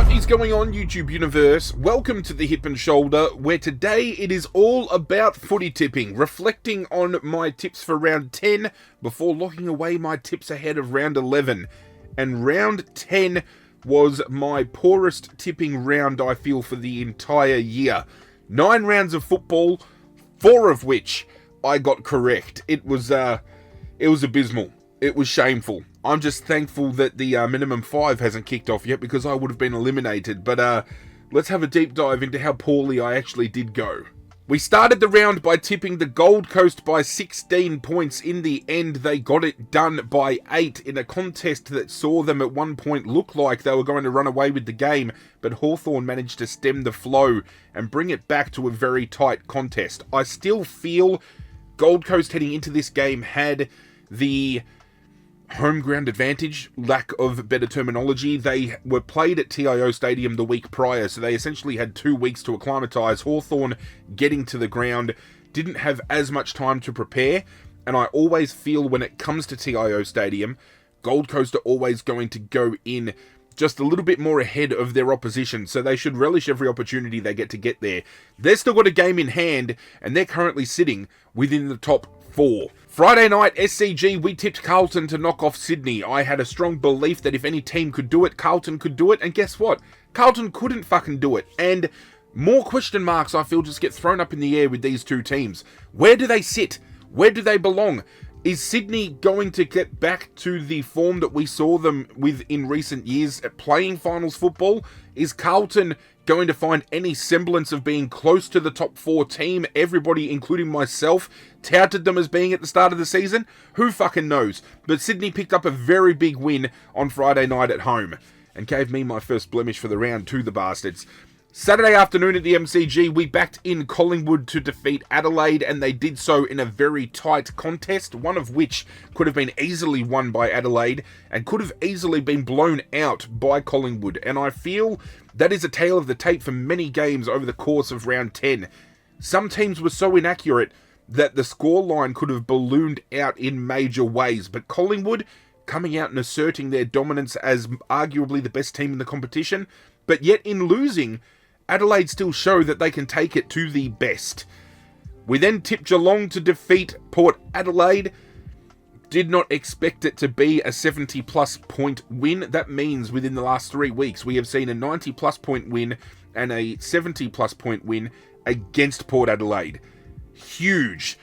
What is going on, YouTube universe? Welcome to the Hip and Shoulder, where today it is all about footy tipping, reflecting on my tips for round 10 before locking away my tips ahead of round 11. And round 10 was my poorest tipping round, I feel, for the entire year. 9 rounds of football, 4 of which I got correct. It was abysmal. It was shameful. I'm just thankful that the minimum 5 hasn't kicked off yet, because I would have been eliminated. But let's have a deep dive into how poorly I actually did go. We started the round by tipping the Gold Coast by 16 points. In the end, they got it done by 8 in a contest that saw them at one point look like they were going to run away with the game, but Hawthorn managed to stem the flow and bring it back to a very tight contest. I still feel Gold Coast heading into this game had the home ground advantage, lack of better terminology. They were played at TIO Stadium the week prior, so they essentially had 2 weeks to acclimatise. Hawthorn, getting to the ground, didn't have as much time to prepare, and I always feel when it comes to TIO Stadium, Gold Coast are always going to go in just a little bit more ahead of their opposition, so they should relish every opportunity they get to get there. They've still got a game in hand, and they're currently sitting within the top 4. Friday night, SCG, we tipped Carlton to knock off Sydney. I had a strong belief that if any team could do it, Carlton could do it, and guess what? Carlton couldn't fucking do it, and more question marks, I feel, just get thrown up in the air with these two teams. Where do they sit? Where do they belong? Is Sydney going to get back to the form that we saw them with in recent years at playing finals football? Is Carlton going to find any semblance of being close to the top 4 team? Everybody, including myself, touted them as being at the start of the season. Who fucking knows? But Sydney picked up a very big win on Friday night at home and gave me my first blemish for the round to the bastards. Saturday afternoon at the MCG, we backed in Collingwood to defeat Adelaide, and they did so in a very tight contest, one of which could have been easily won by Adelaide and could have easily been blown out by Collingwood. And I feel that is a tale of the tape for many games over the course of round 10. Some teams were so inaccurate that the scoreline could have ballooned out in major ways, but Collingwood coming out and asserting their dominance as arguably the best team in the competition, but yet in losing, Adelaide still show that they can take it to the best. We then tipped Geelong to defeat Port Adelaide. Did not expect it to be a 70-plus point win. That means within the last 3 weeks, we have seen a 90-plus point win and a 70-plus point win against Port Adelaide. Huge.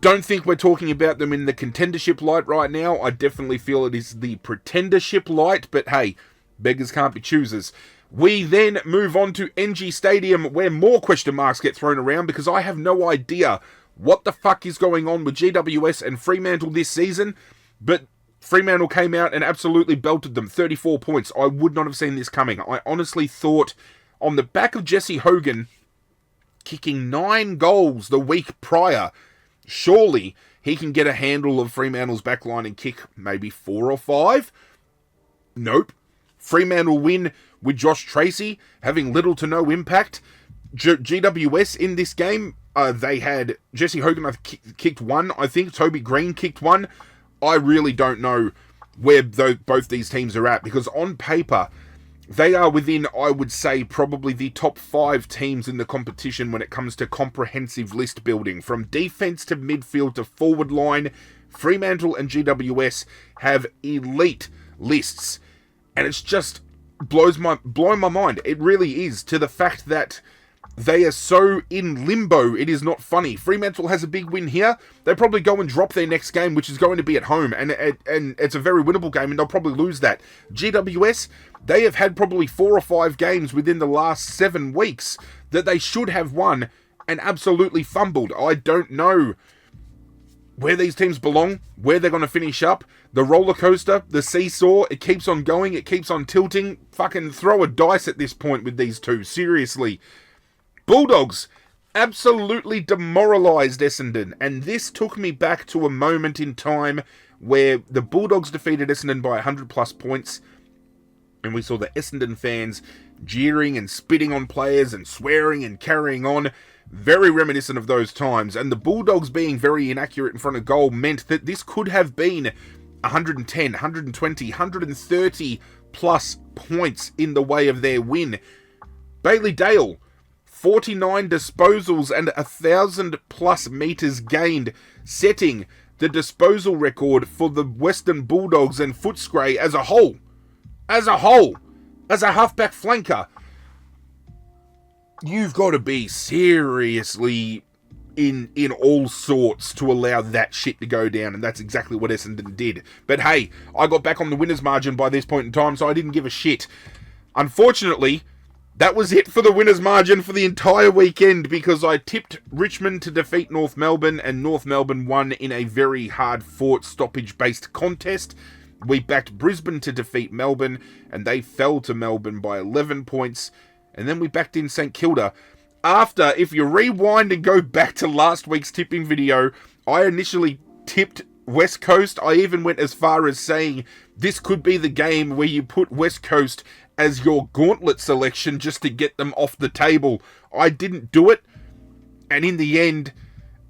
Don't think we're talking about them in the contendership light right now. I definitely feel it is the pretendership light, but hey, beggars can't be choosers. We then move on to NG Stadium, where more question marks get thrown around because I have no idea what the fuck is going on with GWS and Fremantle this season, but Fremantle came out and absolutely belted them, 34 points. I would not have seen this coming. I honestly thought, on the back of Jesse Hogan kicking 9 goals the week prior, surely he can get a handle of Fremantle's backline and kick maybe 4 or 5. Nope. Fremantle win with Josh Tracy having little to no impact. GWS in this game, they had Jesse Hogan kicked 1, I think. Toby Green kicked 1. I really don't know where both these teams are at, because on paper, they are within, I would say, probably the top 5 teams in the competition when it comes to comprehensive list building. From defense to midfield to forward line, Fremantle and GWS have elite lists. And it's just blowing my mind. It really is, to the fact that they are so in limbo, it is not funny. Fremantle has a big win here. They probably go and drop their next game, which is going to be at home. And it's a very winnable game, and they'll probably lose that. GWS, they have had probably 4 or 5 games within the last 7 weeks that they should have won and absolutely fumbled. I don't know where these teams belong, where they're going to finish up. The roller coaster, the seesaw, it keeps on going, it keeps on tilting. Fucking throw a dice at this point with these two, seriously. Bulldogs absolutely demoralised Essendon, and this took me back to a moment in time where the Bulldogs defeated Essendon by 100-plus points, and we saw the Essendon fans jeering and spitting on players and swearing and carrying on. Very reminiscent of those times, and the Bulldogs being very inaccurate in front of goal meant that this could have been 110, 120, 130 plus points in the way of their win. Bailey Dale, 49 disposals and 1,000 plus metres gained, setting the disposal record for the Western Bulldogs and Footscray as a whole. As a halfback flanker. You've got to be seriously in all sorts to allow that shit to go down, and that's exactly what Essendon did. But hey, I got back on the winner's margin by this point in time, so I didn't give a shit. Unfortunately, that was it for the winner's margin for the entire weekend, because I tipped Richmond to defeat North Melbourne, and North Melbourne won in a very hard-fought stoppage-based contest. We backed Brisbane to defeat Melbourne, and they fell to Melbourne by 11 points. And then we backed in St Kilda. After, if you rewind and go back to last week's tipping video, I initially tipped West Coast. I even went as far as saying this could be the game where you put West Coast as your gauntlet selection just to get them off the table. I didn't do it. And in the end,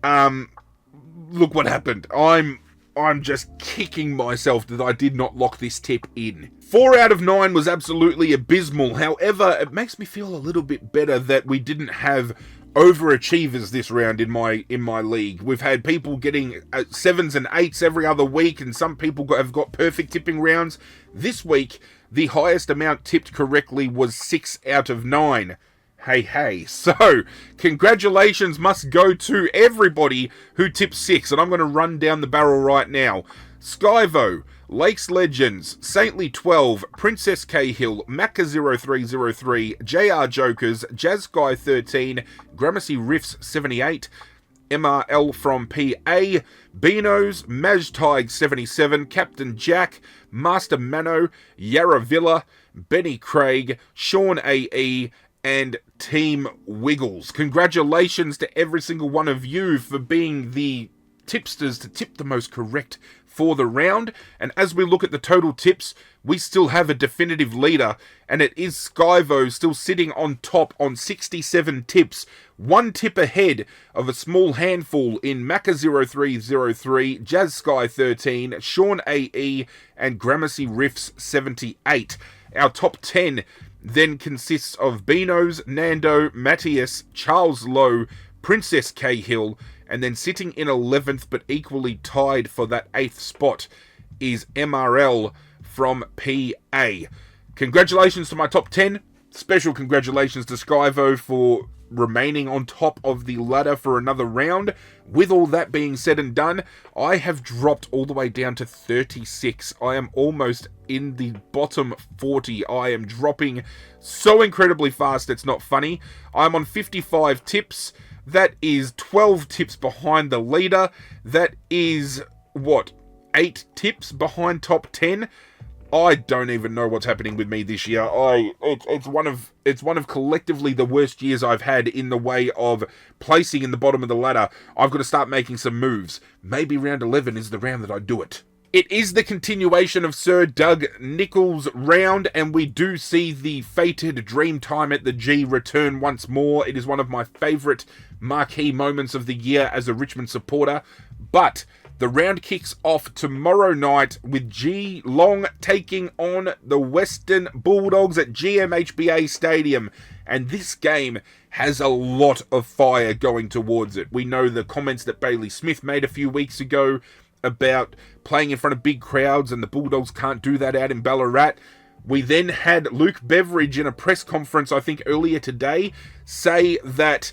look what happened. I'm just kicking myself that I did not lock this tip in. 4 out of 9 was absolutely abysmal. However, it makes me feel a little bit better that we didn't have overachievers this round in my league. We've had people getting 7s and 8s every other week, and some people have got perfect tipping rounds. This week, the highest amount tipped correctly was 6 out of 9. Hey. So, congratulations must go to everybody who tipped 6, and I'm going to run down the barrel right now. Skyvo, Lakes Legends, Saintly 12, Princess Cahill, Macca0303, JR Jokers, Jazz Guy 13, Gramercy Riffs 78, MRL from PA, Beanos, Majtig 77, Captain Jack, Master Mano, Yarra Villa, Benny Craig, Sean AE, and Team Wiggles. Congratulations to every single one of you for being the tipsters to tip the most correct for the round. And as we look at the total tips, we still have a definitive leader, and it is Skyvo still sitting on top on 67 tips, 1 tip ahead of a small handful in Macca0303, Jazz Sky 13, Sean AE, and Gramercy Riffs 78. Our top 10 then consists of Beanos, Nando, Matthias, Charles Lowe, Princess Cahill, and then sitting in 11th but equally tied for that 8th spot is MRL from PA. Congratulations to my top 10. Special congratulations to Skyvo for remaining on top of the ladder for another round. With all that being said and done, I have dropped all the way down to 36. I am almost in the bottom 40. I am dropping so incredibly fast, it's not funny. I'm on 55 tips. That is 12 tips behind the leader. That is, 8 tips behind top 10? I don't even know what's happening with me this year. It's one of collectively the worst years I've had in the way of placing in the bottom of the ladder. I've got to start making some moves. Maybe round 11 is the round that I do it. It is the continuation of Sir Doug Nicholls' round, and we do see the fated Dream Time at the G return once more. It is one of my favourite marquee moments of the year as a Richmond supporter, but the round kicks off tomorrow night with Geelong taking on the Western Bulldogs at GMHBA Stadium. And this game has a lot of fire going towards it. We know the comments that Bailey Smith made a few weeks ago about playing in front of big crowds, and the Bulldogs can't do that out in Ballarat. We then had Luke Beveridge in a press conference, I think earlier today, say that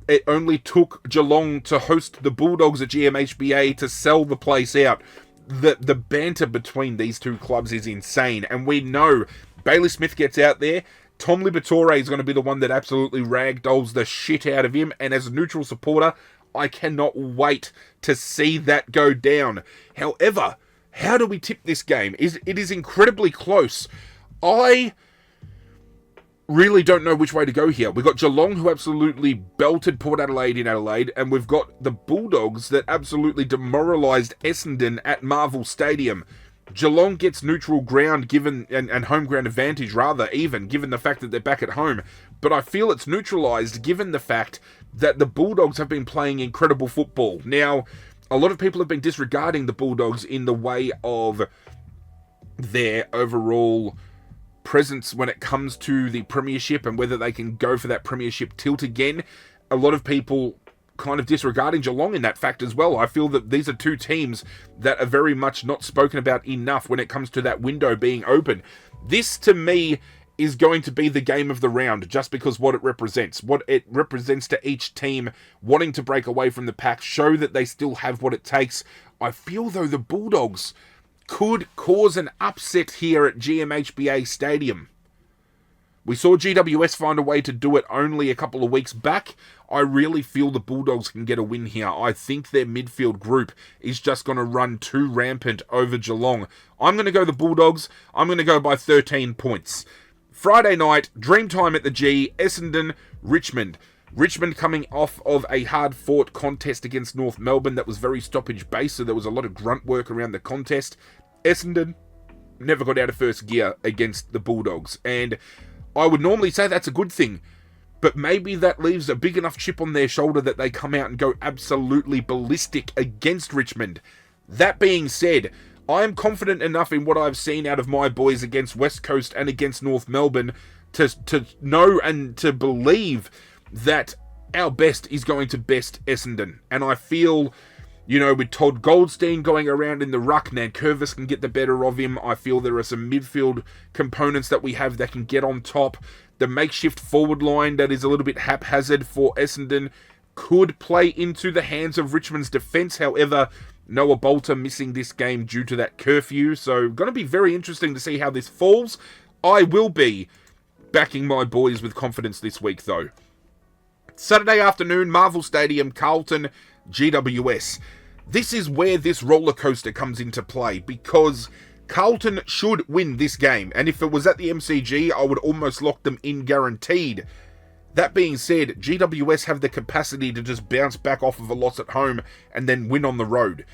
it only took Geelong to host the Bulldogs at GMHBA to sell the place out. The banter between these two clubs is insane, and we know Bailey Smith gets out there, Tom Liberatore is going to be the one that absolutely ragdolls the shit out of him, and as a neutral supporter, I cannot wait to see that go down. However, how do we tip this game? It is incredibly close. I really don't know which way to go here. We've got Geelong, who absolutely belted Port Adelaide in Adelaide, and we've got the Bulldogs that absolutely demoralised Essendon at Marvel Stadium. Geelong gets neutral ground given and home ground advantage, rather, even, given the fact that they're back at home. But I feel it's neutralised given the fact that the Bulldogs have been playing incredible football. Now, a lot of people have been disregarding the Bulldogs in the way of their overall presence when it comes to the premiership and whether they can go for that premiership tilt again. A lot of people kind of disregarding Geelong in that fact as well. I feel that these are two teams that are very much not spoken about enough when it comes to that window being open. This, to me, is going to be the game of the round, just because what it represents to each team wanting to break away from the pack, show that they still have what it takes. I feel, though, the Bulldogs could cause an upset here at GMHBA Stadium. We saw GWS find a way to do it only a couple of weeks back. I really feel the Bulldogs can get a win here. I think their midfield group is just going to run too rampant over Geelong. I'm going to go the Bulldogs. I'm going to go by 13 points. Friday night, Dreamtime at the G, Essendon, Richmond. Richmond coming off of a hard-fought contest against North Melbourne that was very stoppage-based, so there was a lot of grunt work around the contest. Essendon never got out of first gear against the Bulldogs, and I would normally say that's a good thing, but maybe that leaves a big enough chip on their shoulder that they come out and go absolutely ballistic against Richmond. That being said, I am confident enough in what I've seen out of my boys against West Coast and against North Melbourne to know and to believe that our best is going to best Essendon. And I feel, with Todd Goldstein going around in the ruck, Nankervis can get the better of him. I feel there are some midfield components that we have that can get on top. The makeshift forward line that is a little bit haphazard for Essendon could play into the hands of Richmond's defence. However, Noah Bolter missing this game due to that curfew. So, going to be very interesting to see how this falls. I will be backing my boys with confidence this week, though. Saturday afternoon, Marvel Stadium, Carlton, GWS. This is where this roller coaster comes into play, because Carlton should win this game. And if it was at the MCG, I would almost lock them in guaranteed. That being said, GWS have the capacity to just bounce back off of a loss at home and then win on the road.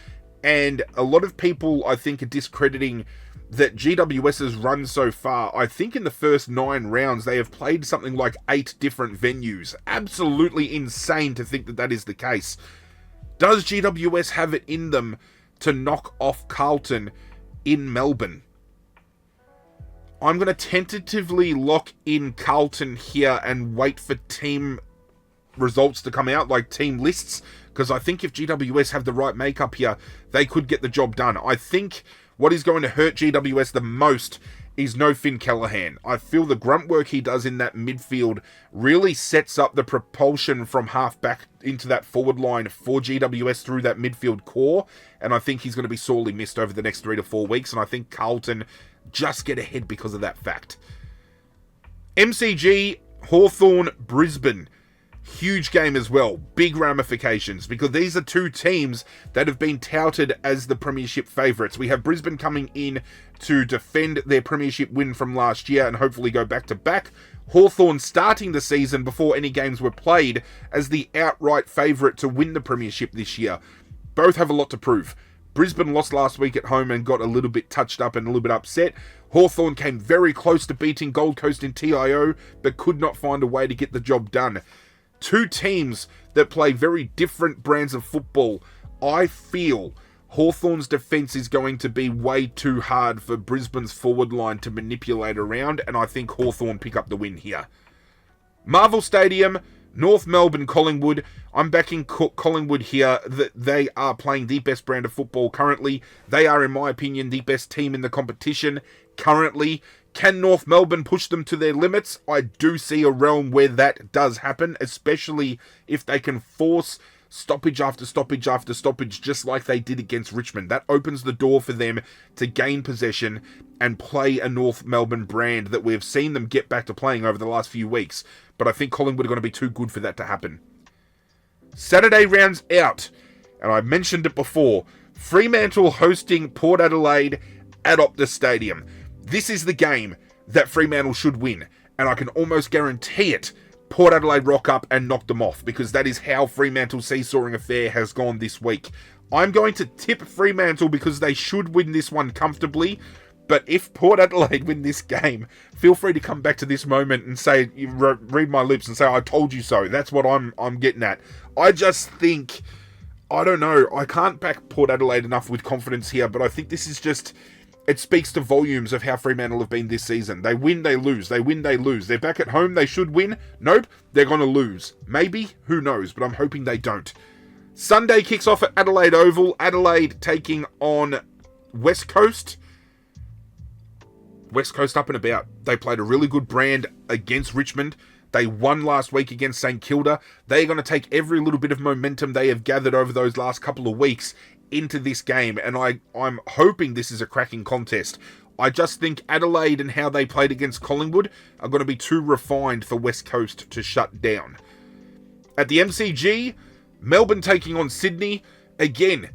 And a lot of people, I think, are discrediting that GWS's run so far. I think in the first 9 rounds, they have played something like 8 different venues. Absolutely insane to think that that is the case. Does GWS have it in them to knock off Carlton in Melbourne? I'm going to tentatively lock in Carlton here and wait for team results to come out, like team lists, because I think if GWS have the right makeup here, they could get the job done. I think what is going to hurt GWS the most is no Finn Callaghan. I feel the grunt work he does in that midfield really sets up the propulsion from half back into that forward line for GWS through that midfield core, and I think he's going to be sorely missed over the next 3 to 4 weeks, and I think Carlton just get ahead because of that fact. MCG, Hawthorn, Brisbane. Huge game as well. Big ramifications, because these are two teams that have been touted as the premiership favourites. We have Brisbane coming in to defend their premiership win from last year and hopefully go back to back. Hawthorn starting the season before any games were played as the outright favourite to win the premiership this year. Both have a lot to prove. Brisbane lost last week at home and got a little bit touched up and a little bit upset. Hawthorn came very close to beating Gold Coast in TIO, but could not find a way to get the job done. Two teams that play very different brands of football. I feel Hawthorn's defence is going to be way too hard for Brisbane's forward line to manipulate around, and I think Hawthorn pick up the win here. Marvel Stadium, North Melbourne, Collingwood. I'm backing Collingwood here. That they are playing the best brand of football currently. They are, in my opinion, the best team in the competition currently. Can North Melbourne push them to their limits? I do see a realm where that does happen, especially if they can force stoppage after stoppage after stoppage, just like they did against Richmond. That opens the door for them to gain possession and play a North Melbourne brand that we've seen them get back to playing over the last few weeks. But I think Collingwood are going to be too good for that to happen. Saturday rounds out, and I mentioned it before. Fremantle hosting Port Adelaide at Optus Stadium. This is the game that Fremantle should win, and I can almost guarantee it. Port Adelaide rock up and knock them off, because that is how Fremantle's seesawing affair has gone this week. I'm going to tip Fremantle because they should win this one comfortably, but if Port Adelaide win this game, feel free to come back to this moment and say, read my lips and say, I told you so. That's what I'm getting at. I just think, I don't know, I can't back Port Adelaide enough with confidence here, but I think this is just it speaks to volumes of how Fremantle have been this season. They win, they lose. They win, they lose. They're back at home. They should win. Nope, they're going to lose. Maybe, who knows, but I'm hoping they don't. Sunday kicks off at Adelaide Oval. Adelaide taking on West Coast. West Coast up and about. They played a really good brand against Richmond. They won last week against St Kilda. They're going to take every little bit of momentum they have gathered over those last couple of weeks into this game, and I'm hoping this is a cracking contest. I just think Adelaide and how they played against Collingwood are going to be too refined for West Coast to shut down. At the MCG, Melbourne taking on Sydney. Again,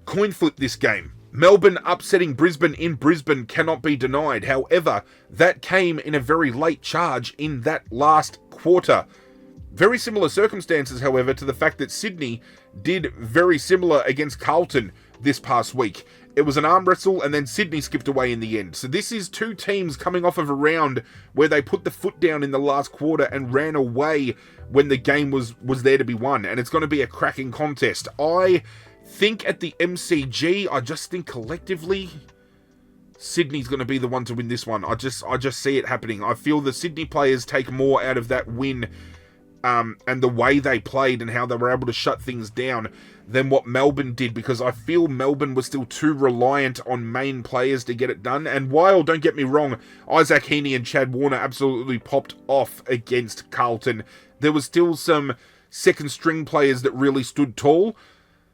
coin flip this game. Melbourne upsetting Brisbane in Brisbane cannot be denied. However, that came in a very late charge in that last quarter. Very similar circumstances, however, to the fact that Sydney did very similar against Carlton this past week. It was an arm wrestle, and then Sydney skipped away in the end. So this is two teams coming off of a round where they put the foot down in the last quarter and ran away when the game was there to be won. And it's going to be a cracking contest. I think at the MCG, I just think collectively, Sydney's going to be the one to win this one. I just see it happening. I feel the Sydney players take more out of that win and the way they played and how they were able to shut things down than what Melbourne did, because I feel Melbourne was still too reliant on main players to get it done. And while, don't get me wrong, Isaac Heaney and Chad Warner absolutely popped off against Carlton, there was still some second string players that really stood tall.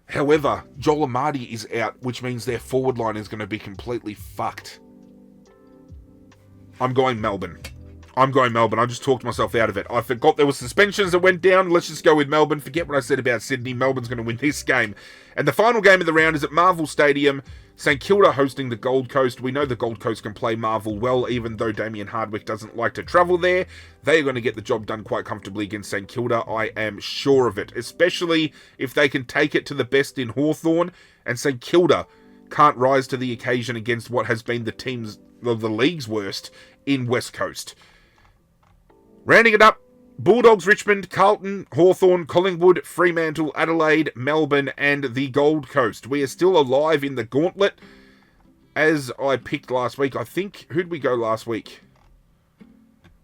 However, Joel Amadi is out, which means their forward line is going to be completely fucked. I'm going Melbourne. I just talked myself out of it. I forgot there were suspensions that went down. Let's just go with Melbourne. Forget what I said about Sydney. Melbourne's going to win this game. And the final game of the round is at Marvel Stadium. St Kilda hosting the Gold Coast. We know the Gold Coast can play Marvel well, even though Damien Hardwick doesn't like to travel there. They are going to get the job done quite comfortably against St Kilda. I am sure of it. Especially if they can take it to the best in Hawthorn. And St Kilda can't rise to the occasion against what has been the league's worst in West Coast. Rounding it up, Bulldogs, Richmond, Carlton, Hawthorn, Collingwood, Fremantle, Adelaide, Melbourne, and the Gold Coast. We are still alive in the gauntlet, as I picked last week. I think, who'd we go last week?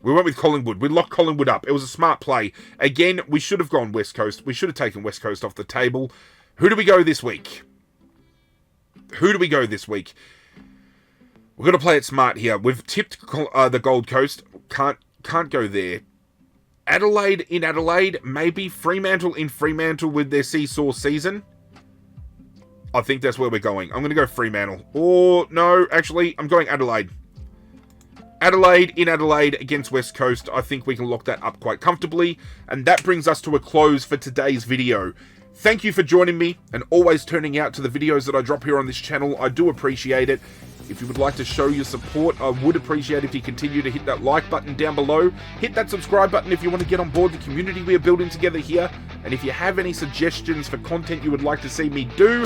We went with Collingwood. We locked Collingwood up. It was a smart play. Again, we should have gone West Coast. We should have taken West Coast off the table. Who do we go this week? We're going to play it smart here. We've tipped the Gold Coast. Can't go there. Adelaide in Adelaide, maybe Fremantle in Fremantle with their seesaw season. I think that's where we're going. I'm going to go Fremantle. Or, no, actually, I'm going Adelaide. Adelaide in Adelaide against West Coast. I think we can lock that up quite comfortably. And that brings us to a close for today's video. Thank you for joining me and always turning out to the videos that I drop here on this channel. I do appreciate it. If you would like to show your support, I would appreciate if you continue to hit that like button down below. Hit that subscribe button if you want to get on board the community we are building together here. And if you have any suggestions for content you would like to see me do,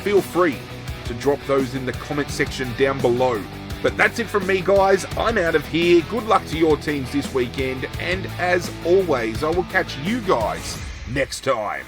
feel free to drop those in the comment section down below. But that's it from me, guys. I'm out of here. Good luck to your teams this weekend. And as always, I will catch you guys next time.